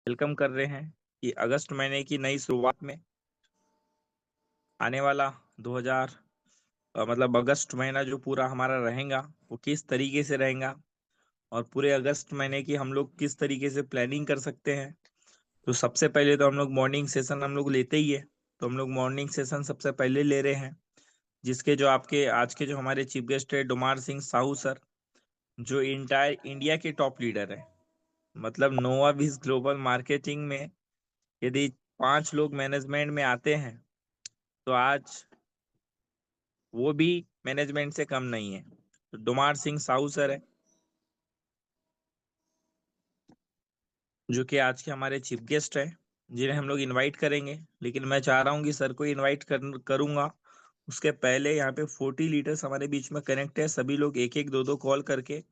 Welcome कर रहे हैं कि अगस्त महीने की नई शुरुआत में आने वाला 2000 मतलब अगस्त महीना जो पूरा हमारा रहेगा वो किस तरीके से रहेगा और पूरे अगस्त महीने की हम लोग किस तरीके से प्लानिंग कर सकते हैं। तो सबसे पहले तो हम लोग मॉर्निंग सेशन हम लोग लेते ही है। तो हम लोग मॉर्निंग सेशन सबसे पहले ले रहे हैं, जिसके जो आपके आज के जो हमारे चीफ गेस्ट है डोमार सिंह साहू सर, जो इंटायर इंडिया के टॉप लीडर है। मतलब नोवाविस ग्लोबल मार्केटिंग में यदि 5 लोग मैनेजमेंट में आते हैं तो आज वो भी मैनेजमेंट से कम नहीं है। तो डोमार सिंह साहू सर है जो कि आज के हमारे चीफ गेस्ट है, जिन्हें हम लोग इनवाइट करेंगे। लेकिन मैं चाह रहा हूँ कि सर को इनवाइट करूंगा उसके पहले यहाँ पे 40 लीडर्स हमारे बीच में कनेक्ट है। सभी लोग एक एक दो दो कॉल करके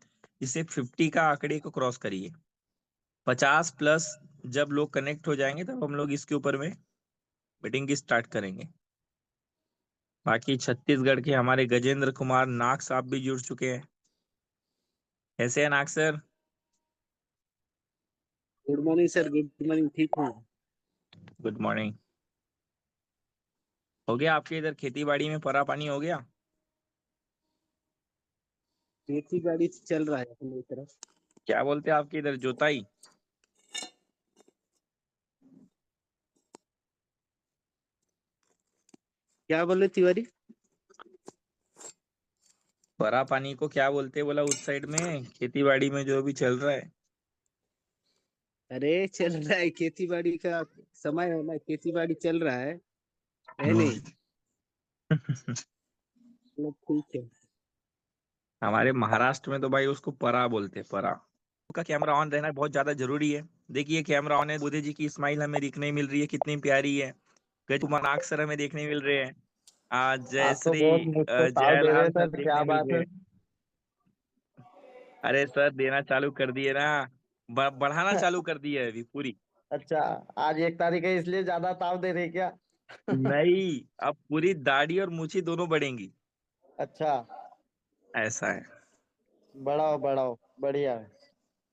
इसे 50 का आंकड़े को क्रॉस करिए। 50+ जब लोग कनेक्ट हो जाएंगे तब हम लोग इसके ऊपर में मीटिंग की स्टार्ट करेंगे। बाकी छत्तीसगढ़ के हमारे गजेंद्र कुमार नाग साहब भी जुड़ चुके हैं। कैसे हैं Nag sir? Good morning sir, good morning. ठीक हूँ। Good morning. हो गया आपके इधर खेती बाड़ी में परा पानी हो गया? खेती बाड़ी चल रहा है अपनी तरफ। क्या बोलते हैं आपके इधर, जोताई? क्या बोले तिवारी? परा पानी को क्या बोलते हैं बोला उस साइड में, खेती बाड़ी में जो भी चल रहा है? अरे चल रहा है, खेती बाड़ी का समय है ना, खेती बाड़ी चल रहा है नहीं? हम्म। मतलब ठीक है। हमारे महाराष्ट्र में तो भाई उसको परा बोलते हैं, परा। का कैमरा ऑन रहना बहुत ज्यादा जरूरी है। देखिए कैमरा ऑन है, बुद्धि जी की स्माइल हमें दिखने मिल रही है, कितनी प्यारी है। गज अक्सर हमें देखने मिल रहे हैं। आप तो जयश्री बहुत मुझको ताव दे रहे जयलाल हैं सर सर, क्या देखने मिल बात रहे है। हैं। अरे सर देना चालू कर दिए ना, बढ़ाना चालू कर दिए है अभी पूरी। अच्छा, आज 1 तारीख है इसलिए ज्यादा ताव दे रहे हैं क्या? नहीं, अब पूरी दाढ़ी और मूछी दोनों बढ़ेंगी। अच्छा, ऐसा है। बढ़ाओ बढ़ाओ, बढ़िया है।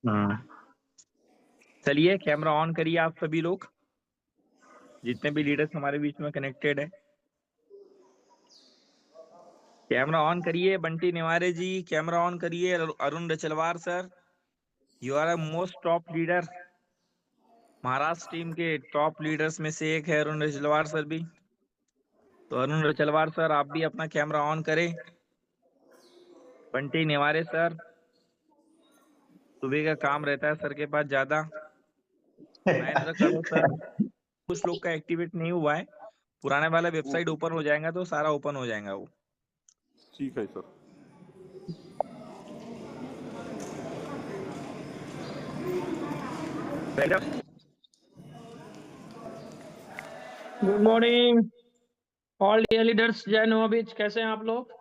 हाँ, चलिए कैमरा ऑन करिए आप सभी लोग, जितने भी लीडर्स हमारे बीच में कनेक्टेड है। कैमरा ऑन करिए बंटी निवारे जी, कैमरा ऑन करिए। Arun Rachalwar sir, you are a most top leader. Maharashtra team के टॉप लीडर्स में से एक है अरुण रचलवार सर भी। तो अरुण रचलवार सर आप भी अपना कैमरा ऑन करें। बंटी निवारे सर, सुबह का काम रहता है सर के पास ज्यादा। महेंद्र करो सर, कुछ लोग का एक्टिवेट नहीं हुआ है, पुराने वाला वेबसाइट ओपन हो जाएगा तो सारा ओपन हो जाएगा वो। ठीक है sir. Good morning all dear leaders. जय नोवाबीच, कैसे हैं आप लोग?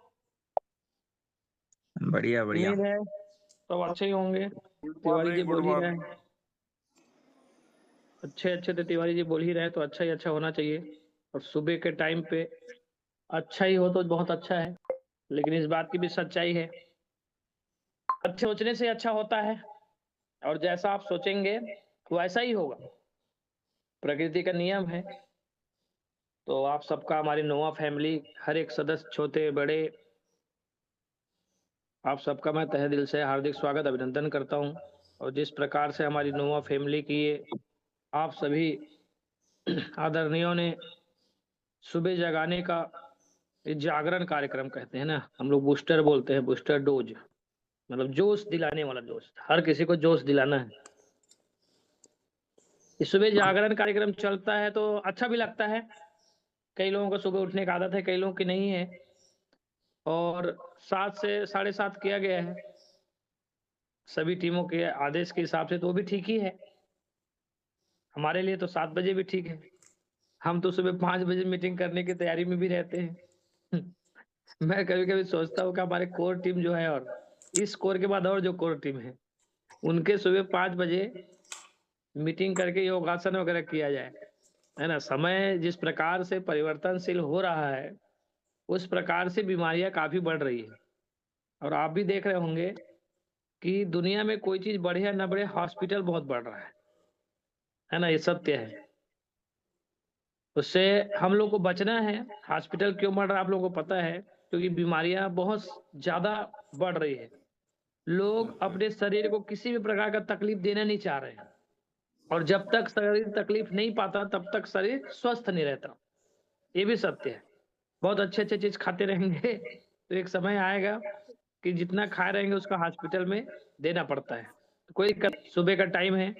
बढ़िया बढ़िया। उम्मीद है सब अच्छे ही होंगे। Good Tiwari ji morning, good बोल ही रहे मॉर्निंग। हैं, अच्छे अच्छे तो तिवारी जी बोल ही रहे हैं, तो अच्छा ही अच्छा होना चाहिए। और सुबह के टाइम पे अच्छा ही हो तो बहुत अच्छा है, लेकिन इस बात की भी सच्चाई है, अच्छे सोचने से अच्छा होता है। और जैसा आप सोचेंगे वैसा ही होगा, प्रकृति का नियम है। तो आप सबका, हमारी नोवा फैमिली, हर एक सदस्य, छोटे बड़े, आप सबका मैं तहे दिल से हार्दिक स्वागत अभिनंदन करता हूं। और जिस प्रकार से हमारी नोवा फैमिली की ये आप सभी आदरणीयों ने सुबह जगाने का, ये जागरण कार्यक्रम कहते हैं ना, हम लोग बूस्टर बोलते हैं, बूस्टर डोज, मतलब जोश दिलाने वाला जोश, हर किसी को जोश दिलाना है। ये सुबह जागरण कार्यक्रम चलता है तो अच्छा भी लगता है। कई लोगों को सुबह उठने की आदत है, कई लोगों की नहीं है। और 7 से 7:30 किया गया है सभी टीमों के आदेश के हिसाब से, तो वो भी ठीक ही है। हमारे लिए तो 7 बजे भी ठीक है। हम तो सुबह 5 बजे मीटिंग करने की तैयारी में भी रहते हैं। मैं कभी कभी सोचता हूँ कि हमारे कोर टीम जो है, और इस कोर के बाद और जो कोर टीम है, उनके सुबह 5 बजे मीटिंग करके योगासन वगैरह किया जाए, है ना। समय जिस प्रकार से परिवर्तनशील हो रहा है, उस प्रकार से बीमारियां काफी बढ़ रही है। और आप भी देख रहे होंगे कि दुनिया में कोई चीज बढ़े या न बढ़े, हॉस्पिटल बहुत बढ़ रहा है। है ना, ये सत्य है। उससे हम लोग को बचना है। हॉस्पिटल क्यों बढ़ रहा है आप लोगों को पता है, क्योंकि बीमारियां बहुत ज्यादा बढ़ रही है। लोग अपने शरीर को किसी भी प्रकार का तकलीफ देना नहीं चाह रहे हैं, और जब तक शरीर तकलीफ नहीं पाता तब तक शरीर स्वस्थ नहीं रहता। ये भी सत्य है। बहुत अच्छे अच्छे चीज खाते रहेंगे तो एक समय आएगा कि जितना खा रहेंगे उसका हॉस्पिटल में देना पड़ता है। तो कोई दिक्कत, सुबह का टाइम है,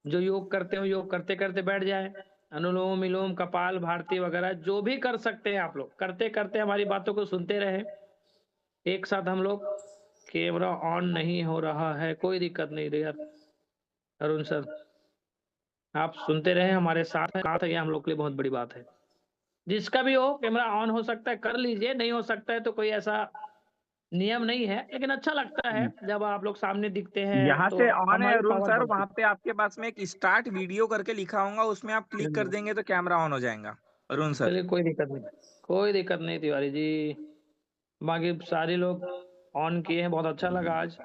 जो योग करते हो योग करते करते बैठ जाए। अनुलोम विलोम कपाल भारती वगैरह जो भी कर सकते हैं आप लोग, करते करते हमारी बातों को सुनते रहे। एक साथ हम लोग, कैमरा ऑन नहीं हो रहा है, कोई दिक्कत नहीं रही यार अरुण सर, आप सुनते रहे हमारे साथ है, ये हम लोग के लिए बहुत बड़ी बात है। जिसका भी हो कैमरा ऑन हो सकता है कर लीजिए, नहीं हो सकता है तो कोई ऐसा नियम नहीं है, लेकिन अच्छा लगता है जब आप लोग सामने दिखते हैं यहाँ तो से ऑन है हमारी अरुण पावर सर, बढ़ती वहाँ पे आपके पास में एक स्टार्ट वीडियो करके लिखा होगा, उसमें आप क्लिक कर है। देंगे तो कैमरा ऑन हो जाएगा अरुण सर। चलिए कोई दिक्कत नहीं, कोई दिक्कत नहीं तिवारी जी। बाकी सारे लोग ऑन किए हैं, बहुत अच्छा लगा आज।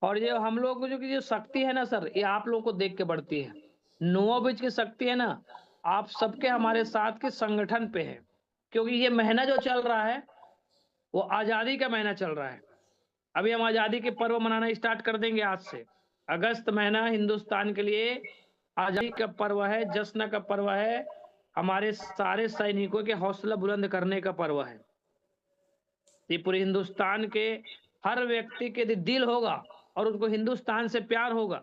और ये हम लोग को जो शक्ति है ना सर, ये आप लोग को देख के बढ़ती है। नोवाबिच की शक्ति है ना, आप सबके हमारे साथ के संगठन पे है। क्योंकि ये महीना जो चल रहा है वो आजादी का महीना चल रहा है। अभी हम आजादी के पर्व मनाना स्टार्ट कर देंगे आज से। अगस्त महीना हिंदुस्तान के लिए आजादी का पर्व है, जश्न का पर्व है, हमारे सारे सैनिकों के हौसला बुलंद करने का पर्व है। ये पूरे हिंदुस्तान के हर व्यक्ति के दिल होगा और उनको हिंदुस्तान से प्यार होगा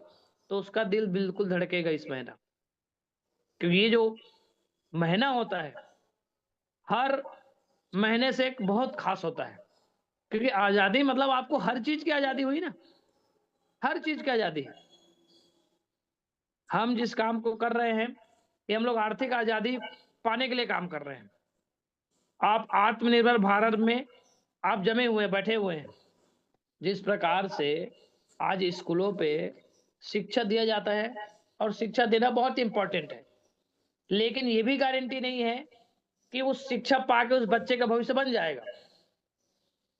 तो उसका दिल बिल्कुल धड़केगा इस महीना। क्योंकि ये जो महीना होता है हर महीने से एक बहुत खास होता है। क्योंकि आजादी मतलब आपको हर चीज की आजादी हुई ना, हर चीज की आजादी है। हम जिस काम को कर रहे हैं ये हम लोग आर्थिक आजादी पाने के लिए काम कर रहे हैं। आप आत्मनिर्भर भारत में आप जमे हुए बैठे हुए हैं। जिस प्रकार से आज स्कूलों पे शिक्षा दिया जाता है, और शिक्षा देना बहुत इंपॉर्टेंट है, लेकिन ये भी गारंटी नहीं है कि उस शिक्षा पाके उस बच्चे का भविष्य बन जाएगा।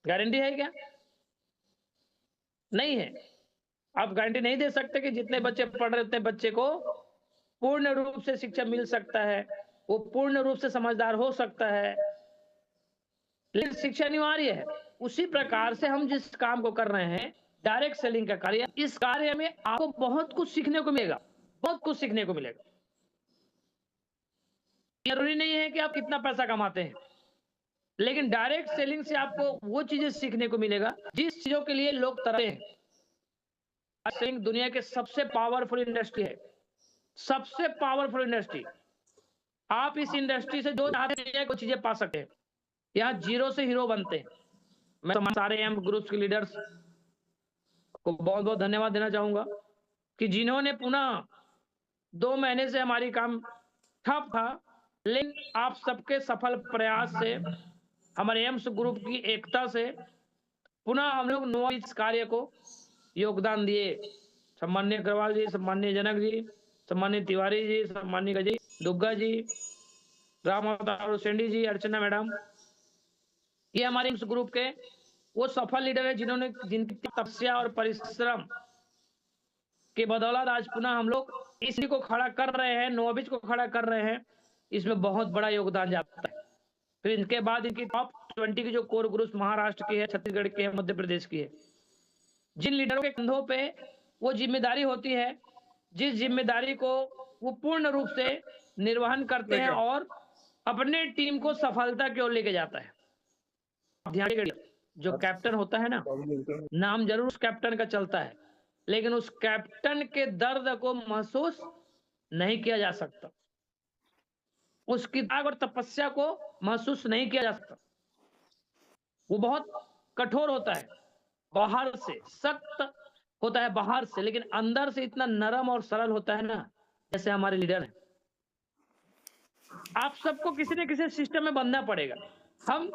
गारंटी है क्या? नहीं है। आप गारंटी नहीं दे सकते कि जितने बच्चे पढ़ रहे उतने बच्चे को पूर्ण रूप से शिक्षा मिल सकता है, वो पूर्ण रूप से समझदार हो सकता है, लेकिन शिक्षा अनिवार्य है। उसी प्रकार से हम जिस काम को कर रहे हैं डायरेक्ट सेलिंग का कार्य, इस कार्य में आपको बहुत कुछ सीखने को मिलेगा, बहुत कुछ सीखने को मिलेगा। जरूरी नहीं है कि आप कितना पैसा कमाते हैं, लेकिन डायरेक्ट सेलिंग से आपको वो चीजें सीखने को मिलेगा जिस चीजों के लिए लोग तरसते हैं। सेलिंग दुनिया के सबसे पावरफुल इंडस्ट्री है, सबसे पावरफुल इंडस्ट्री। आप इस इंडस्ट्री से जो चाहते हैं वो चीजें पा सकते हैं। यहाँ जीरो से हीरो बनते हैं। मैं सारे एम ग्रुप्स के लीडर्स को बहुत बहुत धन्यवाद देना चाहूंगा कि जिन्होंने पुनः 2 महीने से हमारी काम ठप था, लेकिन आप सबके सफल प्रयास से, हमारे एम्स ग्रुप की एकता से पुनः हम लोग नौ इस कार्य को योगदान दिए। सम्मान्य अग्रवाल जी, सम्मान्य जनक जी, सम्मान्य तिवारी जी, सम्मान्य गजी दुग्गा जी, राम अवतार सेंडी जी, अर्चना मैडम, ये हमारे इस ग्रुप के वो सफल लीडर है जिन्होंने जिनकी तपस्या और परिश्रम के बदौलत आज पुनः हम लोग इसी को खड़ा कर रहे हैं, नोवाबिच को खड़ा कर रहे हैं। इसमें बहुत बड़ा योगदान जाता है। फिर इनके बाद इनकी टॉप 20 की जो कोर ग्रुप्स महाराष्ट्र की है, छत्तीसगढ़ की है, मध्य प्रदेश की है, जिन लीडरों के कंधों पे वो जिम्मेदारी होती है, जिस जिम्मेदारी को वो पूर्ण रूप से निर्वहन करते हैं और अपने टीम को सफलता की ओर लेके जाता है। ध्यान रखिए, जो कैप्टन होता है ना, नाम जरूर उस कैप्टन का चलता है, लेकिन उस कैप्टन के दर्द को महसूस नहीं किया जा सकता, उसकी त्याग और तपस्या को महसूस नहीं किया जा सकता। वो बहुत कठोर होता है, बाहर से सख्त होता है बाहर से, लेकिन अंदर से इतना नरम और सरल होता है ना, जैसे हमारे लीडर हैं। आप सबको किसी न किसी सिस्टम में बंधना पड़ेगा। हम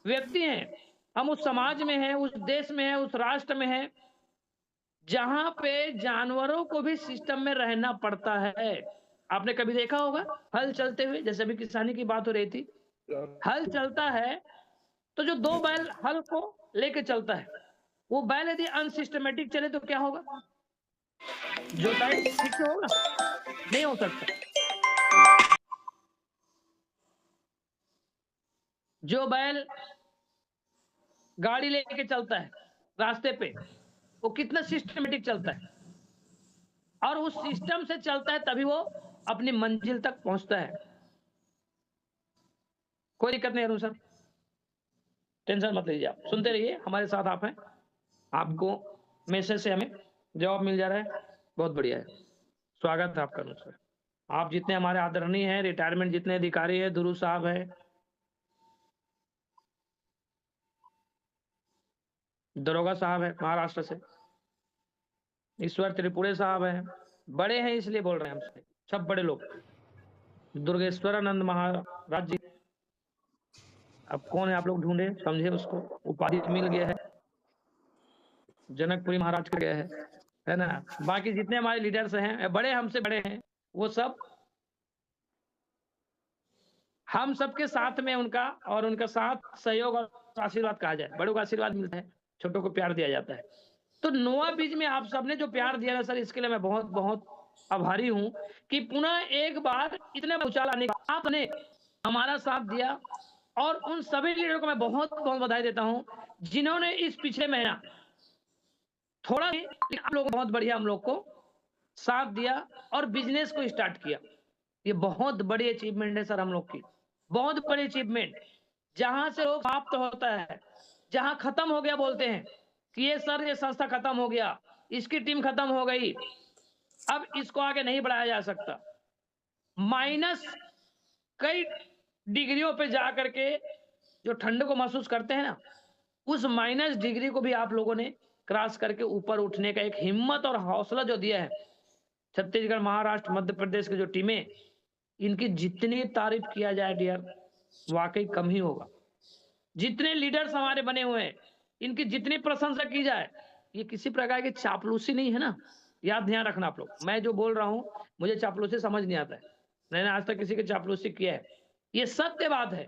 व्यक्ति हैं, हम उस समाज में हैं, उस देश में हैं, उस राष्ट्र में हैं जहां पे जानवरों को भी सिस्टम में रहना पड़ता है। आपने कभी देखा होगा हल चलते हुए, जैसे अभी किसानी की बात हो रही थी, हल चलता है तो जो 2 बैल हल को लेके चलता है, वो बैल यदि अनसिस्टमेटिक चले तो क्या होगा? जोताई ठीक से होगा? नहीं हो सकता। जो बैल गाड़ी लेके चलता है रास्ते पे, वो कितना सिस्टमेटिक चलता है, और उस सिस्टम से चलता है, तभी वो अपनी मंजिल तक पहुंचता है। कोई दिक्कत नहीं अरुण सर, टेंशन मत लीजिए, आप सुनते रहिए, हमारे साथ आप हैं। आपको मैसेज से हमें जवाब मिल जा रहा है, बहुत बढ़िया है। स्वागत है आपका अरुण सर। आप जितने हमारे आदरणीय हैं, रिटायरमेंट जितने अधिकारी हैं, ध्रुव साहब है, दरोगा साहब है महाराष्ट्र से, ईश्वर त्रिपुरे साहब हैं, बड़े हैं इसलिए बोल रहे हैं हमसे, सब बड़े लोग। दुर्गेश्वरानंद महाराज जी, अब कौन है आप लोग ढूंढे समझे उसको, उपाधि मिल गया है, जनकपुरी महाराज का गया है ना। बाकी जितने हमारे लीडर्स हैं, बड़े हमसे बड़े हैं, वो सब हम सबके साथ में उनका, और उनका साथ सहयोग और आशीर्वाद कहा जाए। बड़ों का आशीर्वाद मिलता है, छोटों को प्यार दिया जाता है। तो नोआ बीज में आप सबने जो प्यार दिया ना सर, इसके लिए मैं बहुत बहुत आभारी हूं कि पुनः एक बार इतने उछाल आने का आपने हमारा साथ दिया, और उन सभी लीडरों को मैं बहुत बहुत बधाई देता हूं जिन्होंने इस पिछले महीना थोड़ा ही, आप लोग बहुत बढ़िया हम लोग को साथ दिया और बिजनेस को स्टार्ट किया। ये बहुत बड़ी अचीवमेंट है सर हम लोग की, बहुत बड़ी अचीवमेंट। जहां से लोग समाप्त होता है, जहां खत्म हो गया बोलते हैं कि ये सर ये संस्था खत्म हो गया, इसकी टीम खत्म हो गई, अब इसको आगे नहीं बढ़ाया जा सकता, माइनस कई डिग्रियों पे जा करके जो ठंड को महसूस करते हैं ना, उस माइनस डिग्री को भी आप लोगों ने क्रॉस करके ऊपर उठने का एक हिम्मत और हौसला जो दिया है। छत्तीसगढ़, महाराष्ट्र, मध्य प्रदेश की जो टीमें, इनकी जितनी तारीफ किया जाए डियर, वाकई कम ही होगा। जितने लीडर्स हमारे बने हुए हैं, इनकी जितनी प्रशंसा की जाए, ये किसी प्रकार की चापलूसी नहीं है ना, याद ध्यान रखना आप लोग। मैं जो बोल रहा हूं, मुझे चापलूसी समझ नहीं आता है, मैंने आज तक किसी की चापलूसी किया है। ये सत्य बात है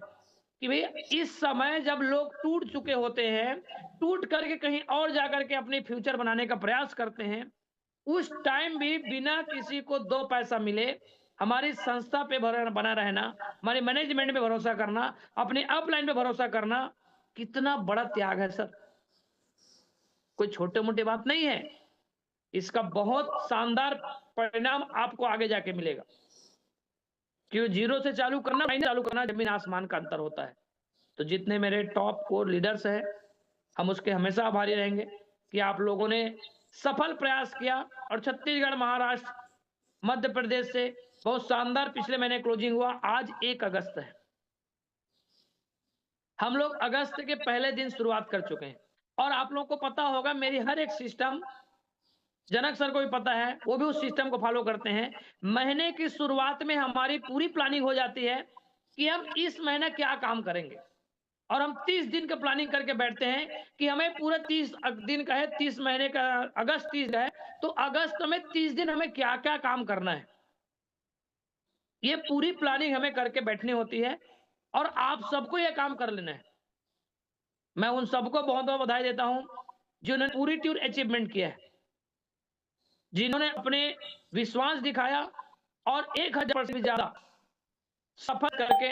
कि भाई इस समय जब लोग टूट चुके होते हैं, टूट करके कहीं और जाकर के अपनी फ्यूचर बनाने का प्रयास करते हैं, उस टाइम भी बिना किसी को 2 पैसा मिले हमारी संस्था पे बना रहना, हमारे मैनेजमेंट पे भरोसा करना, अपने अपलाइन पे भरोसा करना, कितना बड़ा त्याग है सर, कोई छोटे मोटे बात नहीं है। इसका बहुत शानदार परिणाम आपको आगे जाके मिलेगा, क्योंकि जीरो से चालू करना, माइनस चालू करना, जमीन आसमान का अंतर होता है। तो जितने मेरे टॉप कोर लीडर्स हैं, हम उसके हमेशा आभारी रहेंगे कि आप लोगों ने सफल प्रयास किया, और छत्तीसगढ़, महाराष्ट्र, मध्य प्रदेश से बहुत शानदार पिछले महीने क्लोजिंग हुआ। आज 1 अगस्त है, हम लोग अगस्त के पहले दिन शुरुआत कर चुके हैं, और आप लोगों को पता होगा मेरी हर एक सिस्टम, जनक सर को भी पता है, वो भी उस सिस्टम को फॉलो करते हैं। महीने की शुरुआत में हमारी पूरी प्लानिंग हो जाती है कि हम इस महीने क्या काम करेंगे, और हम 30 दिन का प्लानिंग करके बैठते हैं कि हमें पूरा 30 दिन का है, 30 महीने का, अगस्त 30 है, तो अगस्त में 30 दिन हमें क्या क्या काम करना है, ये पूरी प्लानिंग हमें करके बैठनी होती है, और आप सबको ये काम कर लेना है। मैं उन सबको बहुत बहुत बधाई देता हूं जिन्होंने पूरी टूर अचीवमेंट किया है, जिन्होंने अपने विश्वास दिखाया और 1000% भी ज्यादा सफल करके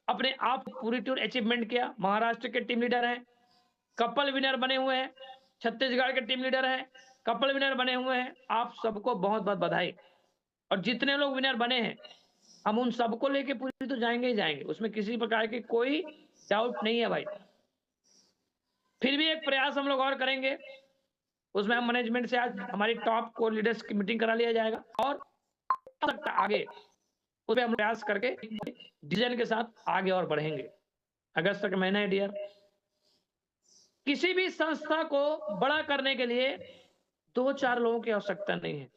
अपने आप पूरी टूर अचीवमेंट किया। महाराष्ट्र के टीम लीडर हैं, कपल विनर बने हुए हैं, छत्तीसगढ़ के टीम लीडर हैं, कपल विनर बने हुए हैं, आप सबको बहुत बहुत बधाई। और जितने लोग विनर बने हैं, हम उन सबको लेके पूरी तो जाएंगे ही जाएंगे, उसमें किसी प्रकार की कोई डाउट नहीं है भाई। फिर भी एक प्रयास हम लोग और करेंगे, उसमें हम मैनेजमेंट से आज हमारी टॉप कोर लीडर्स की मीटिंग करा लिया जाएगा, और आगे उसमें हम प्रयास करके डिसीजन के साथ आगे और बढ़ेंगे। अगस्त का महीना है डियर, किसी भी संस्था को बड़ा करने के लिए 2-4 लोगों की आवश्यकता नहीं है,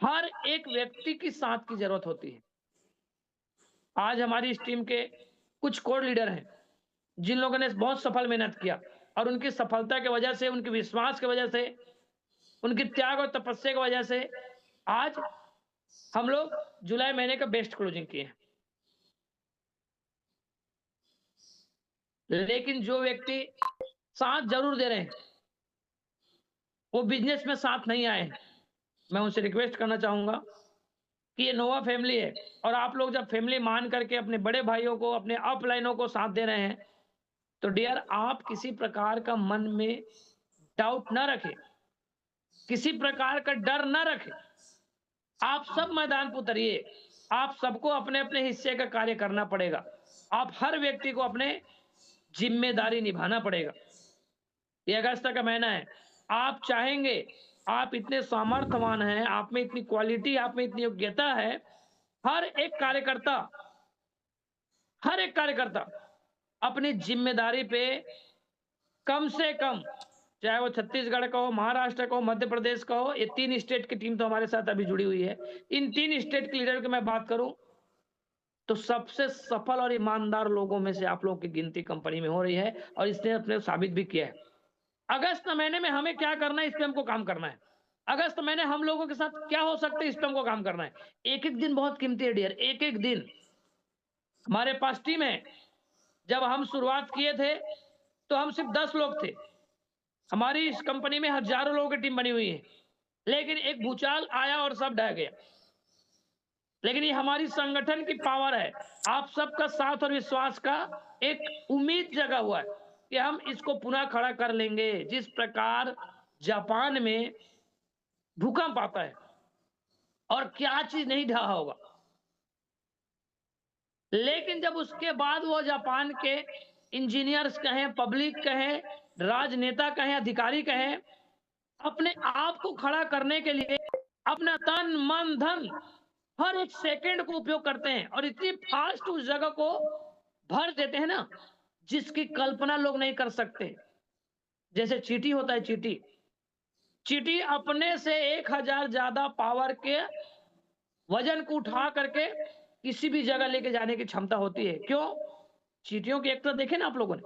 हर एक व्यक्ति की साथ की जरूरत होती है। आज हमारी इस टीम के कुछ कोर लीडर हैं जिन लोगों ने बहुत सफल मेहनत किया, और उनकी सफलता की वजह से, उनके विश्वास की वजह से, उनकी त्याग और तपस्या की वजह से आज हम लोग जुलाई महीने का बेस्ट क्लोजिंग किए हैं। लेकिन जो व्यक्ति साथ जरूर दे रहे हैं, वो बिजनेस में साथ नहीं आए हैं। मैं उनसे रिक्वेस्ट करना चाहूंगा कि ये नोवा फैमिली है, और आप लोग जब फैमिली मान करके अपने बड़े भाइयों को, अपने अपलाइनों को साथ दे रहे हैं, तो डियर आप किसी प्रकार का मन में डाउट ना रखें, किसी प्रकार का डर ना रखें। आप सब मैदान पर उतरिए, आप सबको अपने अपने हिस्से का कार्य करना पड़ेगा। आप हर व्यक्ति को अपने जिम्मेदारी निभाना पड़ेगा। ये अगस्त का महीना है, आप चाहेंगे, आप इतने सामर्थ्यवान हैं, आप में इतनी क्वालिटी, आप में इतनी योग्यता है, हर एक कार्यकर्ता अपनी जिम्मेदारी पे कम से कम, चाहे वो छत्तीसगढ़ का हो, महाराष्ट्र का हो, मध्य प्रदेश का हो, ये 3 स्टेट की टीम तो हमारे साथ अभी जुड़ी हुई है। इन 3 स्टेट के लीडर की मैं बात करूं तो सबसे सफल और ईमानदार लोगों में से आप लोगों की गिनती कंपनी में हो रही है, और इसने अपने साबित भी किया है। अगस्त महीने में हमें क्या करना है, इस पे हमको काम करना है। अगस्त महीने हम लोगों के साथ क्या हो सकता है, इस पे हमको काम करना है। एक एक दिन बहुत कीमती है डियर, एक एक दिन। हमारे पास टीम है, जब हम शुरुआत किए थे तो हम सिर्फ 10 लोग थे। हमारी इस कंपनी में हजारों लोगों की टीम बनी हुई है, लेकिन एक भूचाल आया और सब ढह गया। लेकिन ये हमारी संगठन की पावर है, आप सबका साथ और विश्वास का एक उम्मीद जगा हुआ है कि हम इसको पुनः खड़ा कर लेंगे। जिस प्रकार जापान में भूकंप आता है और क्या चीज नहीं ढहा होगा, लेकिन जब उसके बाद वो जापान के इंजीनियर्स कहें, पब्लिक कहें, राजनेता कहें, अधिकारी कहें, अपने आप को खड़ा करने के लिए अपना तन मन धन हर एक सेकंड को उपयोग करते हैं और इतनी फास्ट उस जगह को भर देते हैं ना, जिसकी कल्पना लोग नहीं कर सकते। जैसे चींटी होता है, चींटी अपने से 1000 ज्यादा पावर के वजन को उठा करके किसी भी जगह लेके जाने की क्षमता होती है। क्यों? चींटियों की एक्टर देखे ना आप लोगों ने,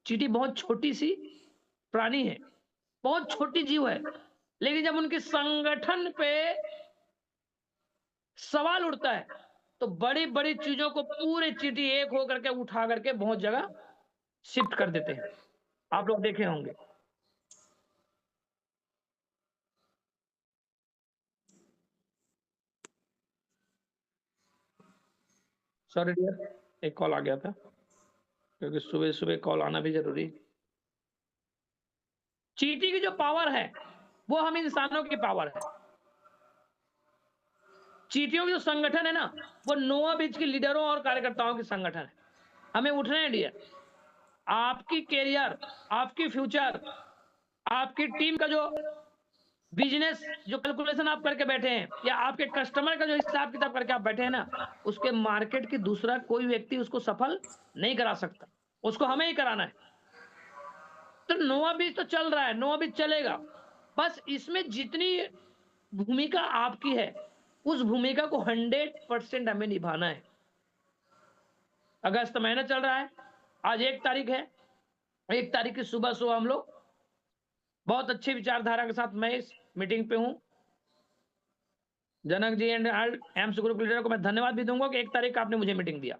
चींटी बहुत छोटी सी प्राणी है, बहुत छोटी जीव है, लेकिन जब उनके संगठन पे सवाल उठता है तो बड़ी बड़ी चीजों को पूरे चींटी एक होकर के उठा करके बहुत जगह शिफ्ट कर देते हैं। आप लोग देखे होंगे। सॉरी डियर, एक कॉल आ गया था, क्योंकि सुबह सुबह कॉल आना भी जरूरी। चींटी की जो पावर है वो हम इंसानों की पावर है। चींटियों की जो संगठन है ना, वो नोवा बीच के लीडरों और कार्यकर्ताओं की संगठन है। हमें उठना है डियर। आपकी कैरियर, आपकी फ्यूचर, आपकी टीम का जो बिजनेस, जो कैलकुलेशन आप करके बैठे हैं, या आपके कस्टमर का जो हिसाब किताब करके आप बैठे हैं ना, उसके मार्केट की दूसरा कोई व्यक्ति उसको सफल नहीं करा सकता, उसको हमें ही कराना है। तो नोवा बीच तो चल रहा है, नोवा बीच चलेगा, बस इसमें जितनी भूमिका आपकी है उस भूमिका को 100% हमें निभाना है। अगस्त महीना चल रहा है, आज 1 तारीख है। 1 तारीख की सुबह सुबह हम लोग बहुत अच्छी विचारधारा के साथ मैं इस मीटिंग पे हूं। Janak ji and AIIMS group leader को मैं धन्यवाद भी दूंगा कि 1 तारीख का आपने मुझे मीटिंग दिया,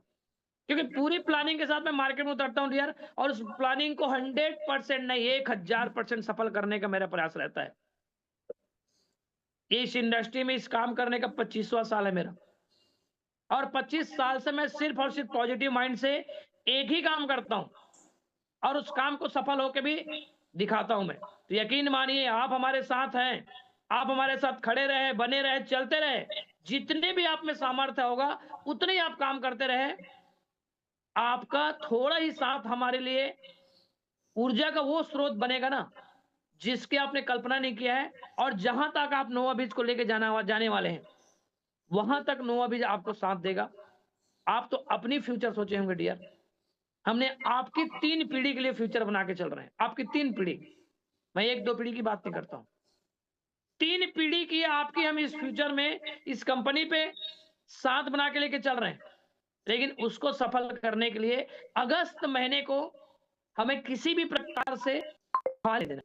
क्योंकि पूरी प्लानिंग के साथ मैं मार्केट में उतरता हूं डियर, और उस प्लानिंग को 100% नहीं 1000% सफल करने का मेरा प्रयास रहता है। इस इंडस्ट्री में इस काम करने का 25वां साल है मेरा, और 25 साल से मैं सिर्फ और सिर्फ पॉजिटिव माइंड से एक ही काम करता हूं, और उस काम को सफल होकर भी दिखाता हूं मैं। तो यकीन मानिए, आप हमारे साथ हैं, आप हमारे साथ खड़े रहे, बने रहे, चलते रहे, जितने भी आप में सामर्थ्य होगा उतने ही आप काम करते रहे। आपका थोड़ा ही साथ हमारे लिए ऊर्जा का वो स्रोत बनेगा ना, जिसकी आपने कल्पना नहीं किया है। और जहां तक आप नोवा बीच को लेके जाने वाले हैं, वहां तक नोवा बीच आपको साथ देगा। आप तो अपनी फ्यूचर सोचे होंगे डियर, हमने आपकी 3 पीढ़ी के लिए फ्यूचर बना के चल रहे हैं। आपकी 3 पीढ़ी, मैं 1-2 पीढ़ी की बात नहीं करता हूं, 3 पीढ़ी की आपकी हम इस फ्यूचर में इस कंपनी पे साथ बना के लेके चल रहे हैं। लेकिन उसको सफल करने के लिए अगस्त महीने को हमें किसी भी प्रकार से नहीं देना।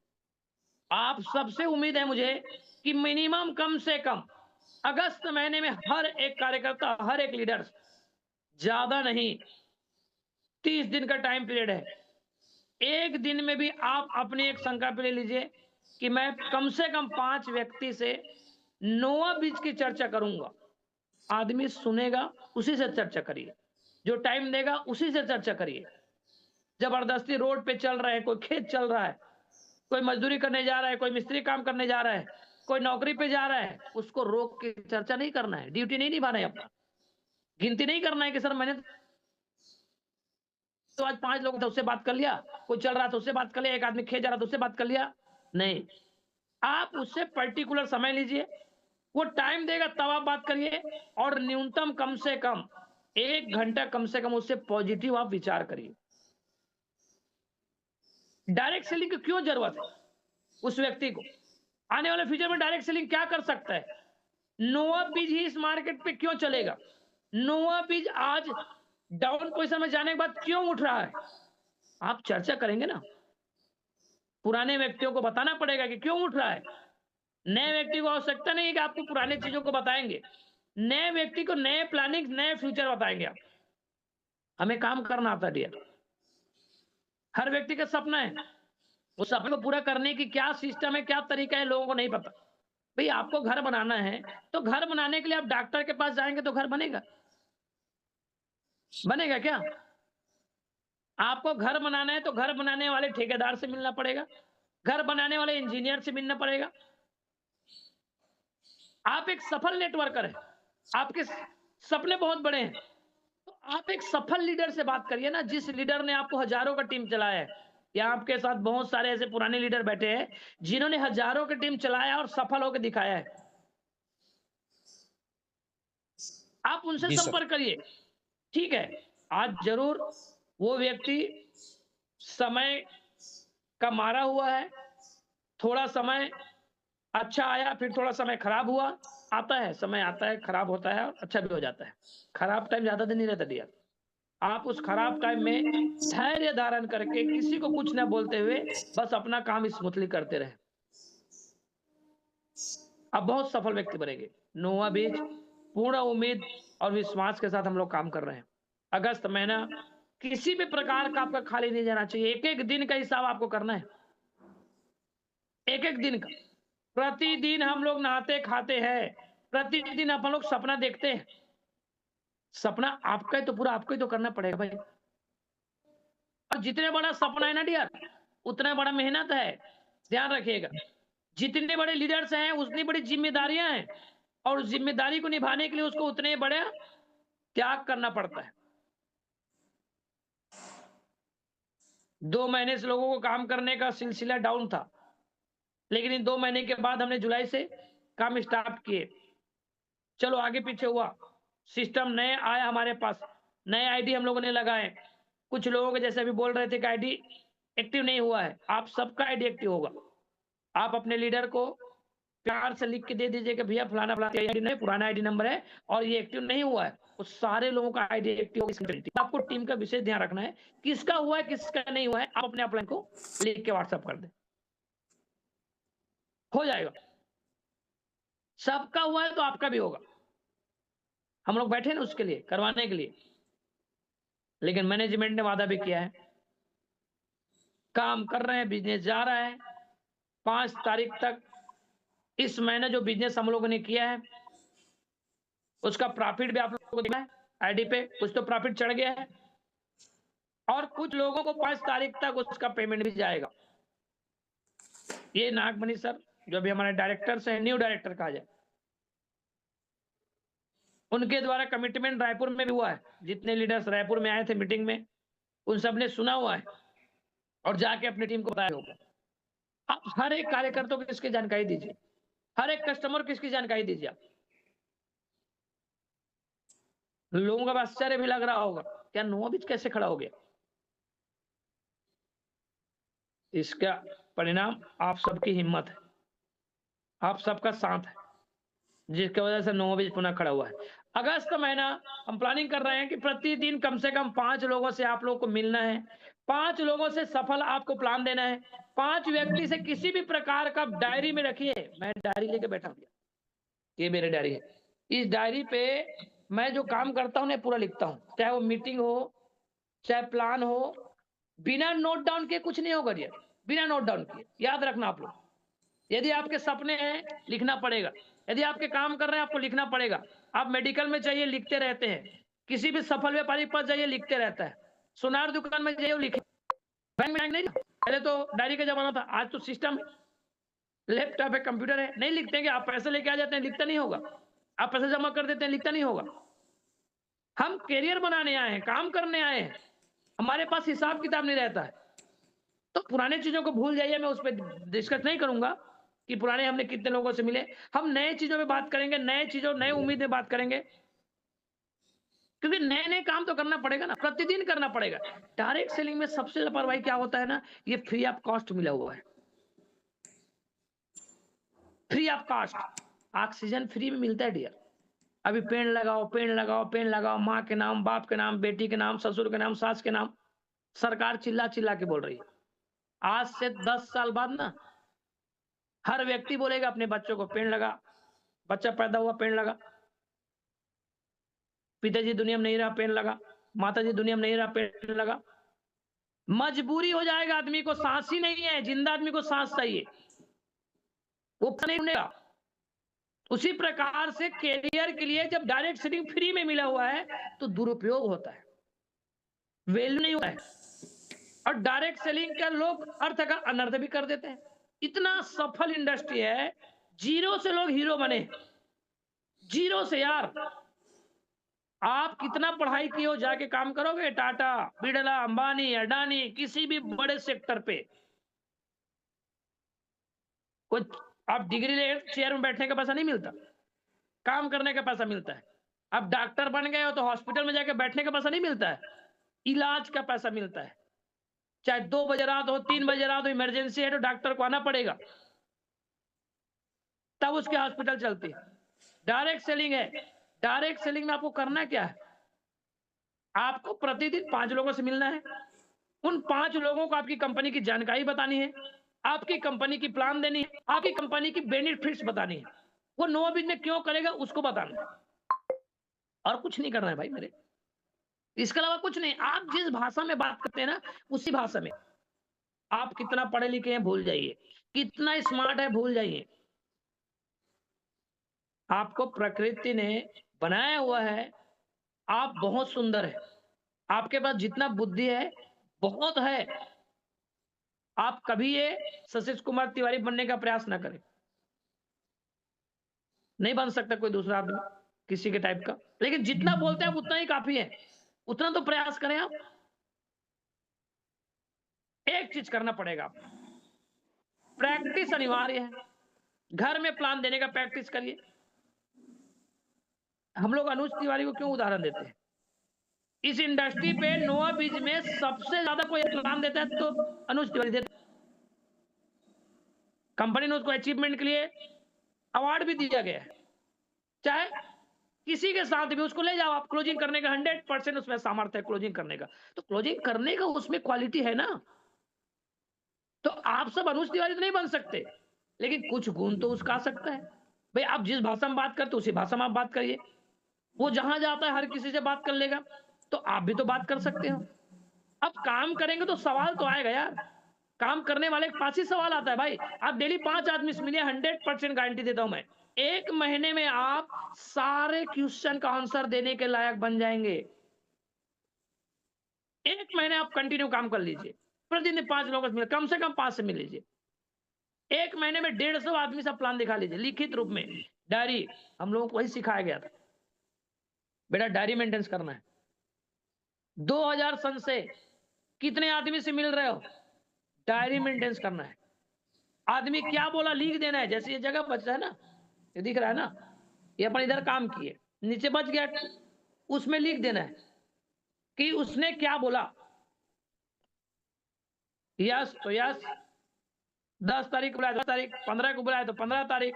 आप सबसे उम्मीद है मुझे कि मिनिमम कम से कम अगस्त महीने में हर एक कार्यकर्ता, हर एक लीडर, ज्यादा नहीं 30 दिन का टाइम पीरियड है। एक दिन में भी आप अपनी एक संकल्प ले लीजिए कि मैं कम से कम 5 व्यक्ति से नोवा बीज की चर्चा करूंगा। आदमी सुनेगा, उसी से चर्चा करिए, जो टाइम देगा उसी से चर्चा करिए। जबरदस्ती रोड पे चल रहे हैं, कोई खेत चल रहा है, कोई मजदूरी करने जा रहा है, कोई मिस्त्री काम करने जा रहा है, कोई नौकरी पे जा रहा है, उसको रोक के चर्चा नहीं करना है, ड्यूटी नहीं निभाना है अपना, गिनती नहीं करना है कि सर मैंने तो आज 5 लोग थे उससे बात कर लिया, कोई चल रहा था उससे बात कर लिया, एक आदमी खेत जा रहा था उससे बात कर लिया। नहीं, आप उससे पर्टिकुलर समय लीजिए, वो टाइम देगा तब आप बात करिए, और न्यूनतम कम से कम 1 घंटा कम से कम उससे पॉजिटिव आप विचार करिए। डायरेक्ट सेलिंग की क्यों जरूरत है उस व्यक्ति को? आने वाले फ्यूचर में डायरेक्ट सेलिंग क्या कर सकता है? नोवा बीज ही इस मार्केट पे क्यों चलेगा? नोवा बीज आज डाउन पोजीशन में जाने के बाद क्यों उठ रहा है? आप चर्चा करेंगे ना, पुराने व्यक्तियों को बताना पड़ेगा कि क्यों उठ रहा है। नए व्यक्ति को आवश्यकता नहीं है कि आपको पुराने चीजों को बताएंगे, नए व्यक्ति को नए प्लानिंग, नए फ्यूचर बताएंगे आप। हमें काम करना आता है डियर, हर व्यक्ति का सपना है, उस सपने को पूरा करने की क्या सिस्टम है, क्या तरीका है, लोगों को नहीं पता। भाई आपको घर बनाना है तो घर बनाने के लिए आप डॉक्टर के पास जाएंगे तो घर बनेगा? बनेगा क्या? आपको घर बनाना है तो घर बनाने वाले ठेकेदार से मिलना पड़ेगा, घर बनाने वाले इंजीनियर से मिलना पड़ेगा। आप एक सफल नेटवर्कर हैं, आपके सपने बहुत बड़े हैं, तो आप एक सफल लीडर से बात करिए ना, जिस लीडर ने आपको हजारों का टीम चलाया है। या आपके साथ बहुत सारे ऐसे पुराने लीडर बैठे हैं जिन्होंने हजारों की टीम चलाया और सफल होकर दिखाया है। आप उनसे संपर्क करिए। ठीक है, आज जरूर वो व्यक्ति समय का मारा हुआ है, थोड़ा समय अच्छा आया, फिर थोड़ा समय खराब हुआ, आता है, समय आता है, खराब होता है और अच्छा भी हो जाता है। खराब टाइम ज्यादा दिन नहीं रहता डियर। आप उस खराब टाइम में धैर्य धारण करके किसी को कुछ ना बोलते हुए बस अपना काम स्मूथली करते रहे, आप बहुत सफल व्यक्ति बनेंगे। नोवा बीज पूर्ण उम्मीद और विश्वास के साथ हम लोग काम कर रहे हैं। अगस्त महीना किसी भी प्रकार का आपका खाली नहीं जाना चाहिए। एक एक दिन का हिसाब आपको करना है, एक एक दिन का। प्रतिदिन हम लोग नहाते खाते हैं, प्रतिदिन अपन लोग सपना देखते हैं। सपना आपका है तो पूरा आपको ही तो करना पड़ेगा भाई। और जितने बड़ा सपना है ना डियर, उतना बड़ा मेहनत है, ध्यान रखिएगा। जितने बड़े लीडर्स हैं उतनी बड़ी जिम्मेदारियां हैं, और उस जिम्मेदारी को निभाने के लिए उसको उतने बड़े त्याग करना पड़ता है। 2 महीने से लोगों को काम करने का सिलसिला डाउन था, लेकिन इन 2 महीने के बाद हमने जुलाई से काम स्टार्ट किए। चलो आगे पीछे हुआ, सिस्टम नए आया हमारे पास, नए आईडी हम लोगों ने लगाए। कुछ लोगों के जैसे अभी बोल रहे थे कि आईडी एक्टिव नहीं हुआ है, आप सबका आईडी एक्टिव होगा। आप अपने लीडर को प्यार से लिख के दे दीजिए कि भैया फलाना फलाना आईडी नहीं, पुराना आईडी नंबर है और ये एक्टिव नहीं हुआ है। उस सारे लोगों का आईडी एक्टिव होगा। आपको टीम का विशेष ध्यान रखना है, किसका हुआ है किसका नहीं हुआ है, आप अपने अपलाइन को लिख के व्हाट्सएप कर दें, हो जाएगा। सबका हुआ है तो आपका भी होगा। हम लोग बैठे ना उसके लिए, करवाने के लिए, लेकिन मैनेजमेंट ने वादा भी किया है, काम कर रहे हैं, बिजनेस जा रहा है। 5 तारीख तक इस महीने जो बिजनेस हम लोगों ने किया है उसका प्रॉफिट भी आप लोगों को दिखा है आईडी पे। कुछ तो प्रॉफिट चढ़ गया है और कुछ लोगों को 5 तारीख तक उसका पेमेंट भी जाएगा। ये नागमणि सर जो अभी हमारे डायरेक्टर से, न्यू डायरेक्टर कहा जाए, उनके द्वारा कमिटमेंट रायपुर में भी हुआ है। जितने लीडर्स रायपुर में आए थे मीटिंग में, उन सब ने सुना हुआ है और जाके अपनी टीम को बताया होगा। आप हर एक कार्यकर्ता को इसकी जानकारी दीजिए, हर एक कस्टमर को इसकी जानकारी दीजिए। आप लोगों का आश्चर्य भी लग रहा होगा, क्या नोवा बीज कैसे खड़ा हो गया? इसका परिणाम आप सबकी हिम्मत है, आप सबका साथ है, जिसकी वजह से नोवा बीज पुनः खड़ा हुआ है। अगस्त महीना हम प्लानिंग कर रहे हैं कि प्रतिदिन कम से कम 5 लोगों से आप लोगों को मिलना है, 5 लोगों से सफल आपको प्लान देना है। 5 व्यक्ति से किसी भी प्रकार का डायरी में रखिए। मैं डायरी लेके बैठा हूं, ये मेरी डायरी है। इस डायरी पे मैं जो काम करता हूं ना पूरा लिखता हूं, चाहे वो मीटिंग हो, चाहे प्लान हो। बिना नोट डाउन के कुछ नहीं होगा डियर, बिना नोट डाउन किए। याद रखना आप लोग, यदि आपके सपने हैं लिखना पड़ेगा, यदि आपके काम कर रहे हैं आपको लिखना पड़ेगा। आप मेडिकल में चाहिए लिखते रहते हैं, किसी भी सफल व्यापारी के पास जाइए लिखते रहता है, सुनार दुकान में जाइए लिखे, बैंक में नहीं, पहले तो डायरी का जमाना था, आज तो सिस्टम है, लैपटॉप है, कंप्यूटर है, नहीं लिखते हैं। आप पैसे लेके आ जाते हैं, लिखता नहीं होगा। आप पैसे जमा कर देते हैं, लिखता नहीं होगा। हम कैरियर बनाने आए हैं, काम करने आए हैं, हमारे पास हिसाब किताब नहीं रहता है। तो पुराने चीजों को भूल जाइए, मैं उस पर डिस्कस नहीं करूंगा कि पुराने हमने कितने लोगों से मिले। हम नए चीजों में बात करेंगे, नए चीजों नए उम्मीद में बात करेंगे, क्योंकि नए नए काम तो करना पड़ेगा ना, प्रतिदिन करना पड़ेगा। डायरेक्ट सेलिंग में सबसे लापरवाही क्या होता है ना, ये फ्री ऑफ कॉस्ट मिला हुआ है। Free of cost oxygen free में मिलता है डियर। अभी पेड़ लगाओ, पेड़ लगाओ, पेड़ लगाओ, माँ के नाम, बाप के नाम, बेटी के नाम, ससुर के नाम, सास के नाम, सरकार चिल्ला चिल्ला के बोल रही है। आज से 10 साल बाद ना हर व्यक्ति बोलेगा अपने बच्चों को पेड़ लगा, बच्चा पैदा हुआ पेड़ लगा, पिताजी दुनिया में नहीं रहा पेड़ लगा, माताजी दुनिया में नहीं रहा पेड़ लगा। मजबूरी हो जाएगा, आदमी को सांस ही नहीं है, जिंदा आदमी को सांस चाहिए, वो नहीं उड़ेगा। उसी प्रकार से कैरियर के लिए जब डायरेक्ट सेलिंग फ्री में मिला हुआ है तो दुरुपयोग होता है, वैल्यू नहीं होता है, और डायरेक्ट सेलिंग का लोग अर्थ का अनर्थ भी कर देते हैं। इतना सफल इंडस्ट्री है, जीरो से लोग हीरो बने, जीरो से यार। आप कितना पढ़ाई किए हो, जाके काम करोगे टाटा, बिड़ला, अंबानी, अडानी, किसी भी बड़े सेक्टर पे, कुछ आप डिग्री ले चेयर में बैठने का पैसा नहीं मिलता, काम करने का पैसा मिलता है। अब डॉक्टर बन गए हो तो हॉस्पिटल में जाके बैठने का पैसा नहीं मिलता है, इलाज का पैसा मिलता है। चाहे 2 बजे रात हो, 3 बजे रात हो, इमरजेंसी है तो डॉक्टर को आना पड़ेगा, तब उसके हॉस्पिटल चलती है। डायरेक्ट सेलिंग है, डायरेक्ट सेलिंग में आपको करना क्या है, आपको प्रतिदिन 5 लोगों से मिलना है, उन 5 लोगों को आपकी कंपनी की जानकारी बतानी है, आपकी कंपनी की प्लान देनी है, आपकी कंपनी की बेनिफिट्स बतानी है, वो नो बिजनेस क्यों करेगा उसको बताना है, और कुछ नहीं करना है भाई मेरे, इसके अलावा कुछ नहीं। आप जिस भाषा में बात करते हैं ना उसी भाषा में, आप कितना पढ़े लिखे हैं भूल जाइए, कितना स्मार्ट है भूल जाइए, आपको प्रकृति ने बनाया हुआ है, आप बहुत सुंदर है, आपके पास जितना बुद्धि है बहुत है। आप कभी ये सतीश कुमार तिवारी बनने का प्रयास ना करें, नहीं बन सकता कोई दूसरा आदमी किसी के टाइप का, लेकिन जितना बोलते हैं उतना ही काफी है, उतना तो प्रयास करें आप। एक चीज करना पड़ेगा, प्रैक्टिस अनिवार्य है, घर में प्लान देने का प्रैक्टिस करिए। हम लोग अनुज तिवारी को क्यों उदाहरण देते हैं, इस इंडस्ट्री पे नोआ बीज में सबसे ज्यादा कोई प्लान देता है तो अनुज तिवारी देता है। कंपनी ने उसको अचीवमेंट के लिए अवार्ड भी दिया गया है। चाहे किसी के साथ भी उसको ले जाओ, आप क्लोजिंग करने का 100% उसमें सामर्थ्य है क्लोजिंग करने का, तो क्लोजिंग करने का उसमें क्वालिटी है ना। तो आप सब अनुज तिवारी तो नहीं बन सकते, लेकिन कुछ गुण तो उसका आ सकता है। भाई आप जिस भाषा में बात करते उसी भाषा में आप बात करिए, वो जहां जाता है हर किसी से बात कर लेगा, तो आप भी तो बात कर सकते हो। अब काम करेंगे तो सवाल तो आएगा यार, काम करने वाले के पास ही सवाल आता है भाई। आप डेली 5 आदमी से मिलिए, 100% गारंटी देता हूं मैं, 1 महीने में आप सारे क्वेश्चन का आंसर देने के लायक बन जाएंगे। 1 महीने आप कंटिन्यू काम कर लीजिए, प्रतिदिन 5 लोगों से मिले, कम से कम 5 से मिल लीजिए, 1 महीने में 150 आदमी से प्लान दिखा लीजिए लिखित रूप में। डायरी हम लोगों को वही सिखाया गया था, बेटा डायरी मेंटेन करना है। 2000 सन से कितने आदमी से मिल रहे हो, डायरी मेंटेन करना है। आदमी क्या बोला लिख देना है, जैसे ये जगह बच रहा है ना, ये दिख रहा है ना, ये अपन इधर काम किए, नीचे बच गया, उसमें लिख देना है कि उसने क्या बोला। यस तो यस, 10 तारीख को बुलाया 10 तारीख, 15 को बुलाया तो 15 तारीख,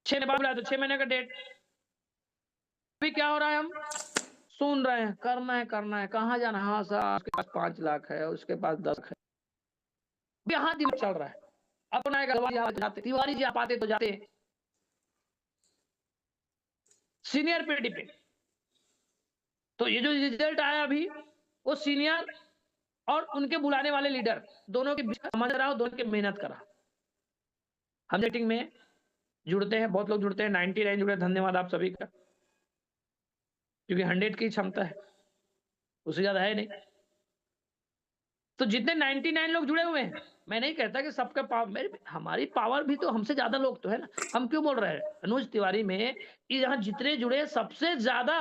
6 बाद बुलाया तो 6 महीने का डेट। अभी क्या हो रहा है, हम सुन रहे हैं, करना है, कहाँ जाना, हाँ सर उसके पास 5 लाख है, उसके पास 10 है, यहाँ दिमाग चल रहा है। अपना जाते तिवारी जी आप आते तो जाते सीनियर पीडी पे, तो ये जो रिजल्ट आया अभी, वो सीनियर और उनके बुलाने वाले लीडर दोनों के बीच समझ रहा हो, दोनों के मेहनत करा। हम मीटिंग में जुड़ते हैं, बहुत लोग जुड़ते हैं, 99 जुड़े, धन्यवाद आप सभी का, क्योंकि 100 की क्षमता है, उससे ज्यादा है नहीं। तो जितने 99 लोग जुड़े हुए हैं, मैं नहीं कहता कि सबका पावर, हमारी पावर भी तो हमसे ज्यादा लोग तो है ना। हम क्यों बोल रहे हैं अनुज तिवारी में यहाँ जितने जुड़े सबसे ज्यादा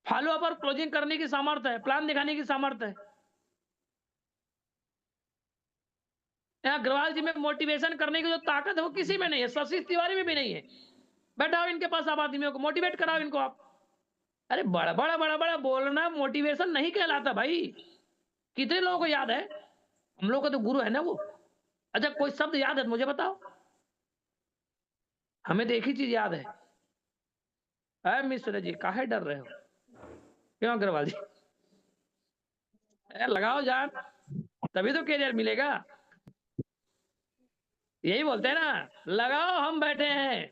फॉलो अप और क्लोजिंग करने की सामर्थ्य है, प्लान दिखाने की सामर्थ्य है। यहाँ अग्रवाल जी में मोटिवेशन करने की जो ताकत है वो किसी में नहीं है, शशि तिवारी में भी नहीं है। बैठाओ इनके पास, आप आदमियों को मोटिवेट कराओ इनको आप। अरे बड़ा बड़ा बड़ा बड़ा बोलना मोटिवेशन नहीं कहलाता भाई। कितने लोगों को याद है? हम लोग का तो गुरु है ना वो। अच्छा कोई शब्द याद है तो मुझे बताओ। हमें तो एक ही चीज याद है, अरे मिश्र जी काहे डर रहे हो? क्यों अग्रवाल जी? लगाओ जान, तभी तो कैरियर मिलेगा। यही बोलते हैं ना, लगाओ हम बैठे हैं।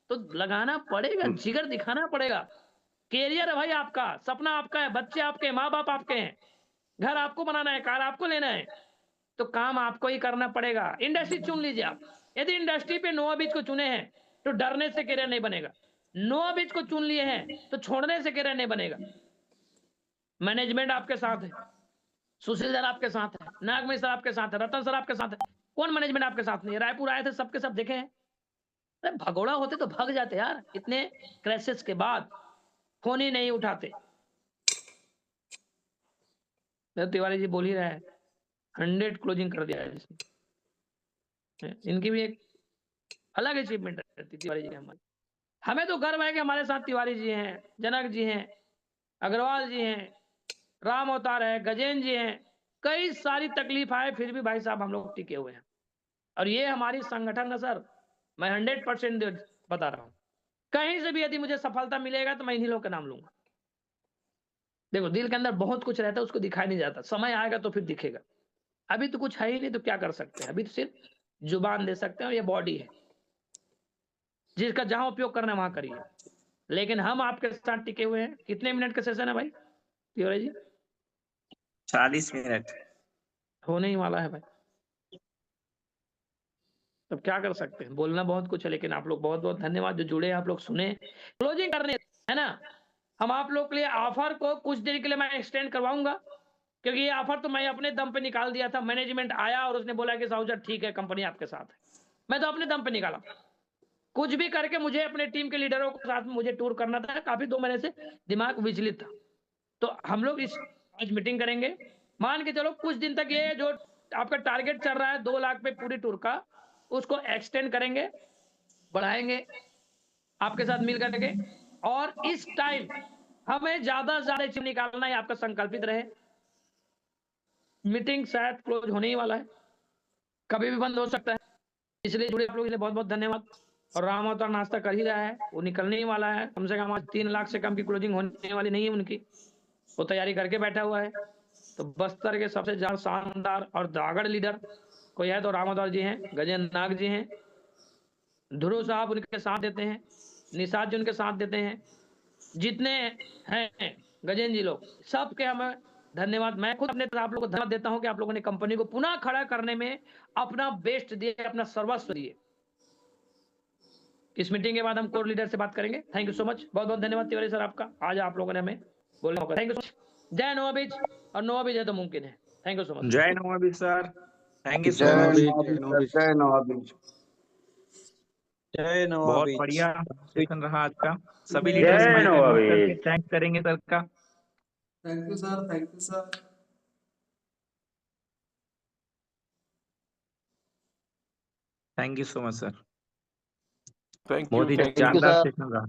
तो लगाना पड़ेगा, जिगर दिखाना पड़ेगा। कैरियर है भाई आपका, सपना आपका है, बच्चे आपके, माँ बाप आपके हैं, घर आपको बनाना है, कार आपको लेना है, तो काम आपको ही करना पड़ेगा। इंडस्ट्री चुन लीजिए आप। यदि इंडस्ट्री पे नोआ बीच को चुने हैं तो डरने से कैरियर नहीं बनेगा। नोआ बीच को चुन लिए हैं तो छोड़ने से कैरियर नहीं बनेगा। मैनेजमेंट आपके साथ है, सुशील सर आपके साथ है, नागमणि सर आपके साथ है, रतन सर आपके साथ है। कौन मैनेजमेंट आपके साथ नहीं है? रायपुर आए थे, सबके सब देखे हैं। अरे भगोड़ा होते तो भाग जाते यार, इतने क्राइसिस के बाद फोन ही नहीं उठाते। तिवारी जी बोल ही रहा है 100 क्लोजिंग कर दिया है इसने। इनकी भी एक अलग अचीवमेंट रहती तिवारी जी की। हमें तो गर्व है कि हमारे साथ तिवारी जी हैं, जनक जी हैं, अग्रवाल जी हैं, राम अवतार है, गजेंद्र जी हैं। कई सारी तकलीफ आए फिर भी भाई साहब हम लोग टिके हुए हैं। और ये हमारी संगठन है सर, मैं 100% बता रहा हूँ। कहीं से भी यदि मुझे सफलता मिलेगा तो मैं इन्हीं लोगों का नाम लूंगा। देखो दिल के अंदर बहुत कुछ रहता है, उसको दिखाई नहीं जाता, समय आएगा तो फिर दिखेगा। अभी तो कुछ है ही नहीं, तो क्या कर सकते हैं? अभी तो सिर्फ जुबान दे सकते हैं, और ये बॉडी है जिसका जहां उपयोग करना है वहां करिए। लेकिन हम आपके साथ टिके हुए हैं। कितने मिनट का सेशन है भाई तिवारी जी? 40 मिनट होने ही वाला है भाई। तब क्या कर सकते हैं, बोलना बहुत कुछ है, लेकिन आप लोग बहुत बहुत धन्यवाद जो जुड़े, आप लोग सुने। क्लोजिंग करने है ना, हम आप लोग के लिए ऑफर को कुछ देर के लिए मैं एक्सटेंड करवाऊंगा, क्योंकि ये ऑफर तो मैं अपने दम पे निकाल दिया था। मैनेजमेंट आया और उसने बोला कि साहूजा ठीक है, कंपनी आपके साथ है। मैं तो अपने दम पे निकाला, कुछ भी करके मुझे अपने टीम के लीडरों के साथ मुझे टूर करना था। काफी 2 महीने से दिमाग विचलित था। तो हम लोग इस आज मीटिंग करेंगे। मान के चलो कुछ दिन तक ये जो आपका टारगेट चल रहा है 2 लाख पे पूरी टूर का, उसको एक्सटेंड करेंगे, बढ़ाएंगे आपके साथ मिल करके। और इस टाइम हमें ज्यादा से ज्यादा चीज निकालना है, आपका संकल्पित रहे। मीटिंग शायद क्लोज होने ही वाला है, कभी भी बंद हो सकता है, इसलिए जुड़े आप लोग के लिए बहुत बहुत धन्यवाद। और राम अवतार नाश्ता कर ही रहा है, वो निकलने ही वाला है। कम से कम आज 3 लाख से कम की क्लोजिंग होने वाली नहीं है उनकी, वो तैयारी करके बैठा हुआ है। तो बस्तर के सबसे ज्यादा शानदार और दागड़ लीडर कोई है तो राम अवतार जी हैं, गजेंद्र नाग जी हैं, ध्रुव साहब उनके साथ देते हैं, निषाद जी उनके साथ देते हैं, जितने हैं गजेंद्र जी लोग, सबके हमें धन्यवाद। मैं खुद अपने आप लोगों को धन्यवाद देता हूं कि आप लोगों ने कंपनी को पुनः खड़ा करने में अपना बेस्ट दिए, अपना सर्वस्व दिए। इस मीटिंग के बाद हम कोर लीडर से बात करेंगे। थैंक यू सो मच, बहुत बहुत धन्यवाद तिवारी सर आपका, आज आप लोगों ने हमें बोलने का। Thank you so much. जय नोआ बीच, और नोआ बीच है तो मुमकिन है। Thank you so much. जय नवाबी सर, थैंक यू सो जय मच। नवाबी, जय नवाबी, जय बहुत नवाबी। बढ़िया सेशन रहा आज का। सभी जय लीडर्स माइक अनम्यूट नवाबी। करके थैंक करेंगे सर का। Thank you sir, thank you sir. Thank you so much sir, thank बहुत यू ही थैंक यू जानदार सर। सेशन रहा।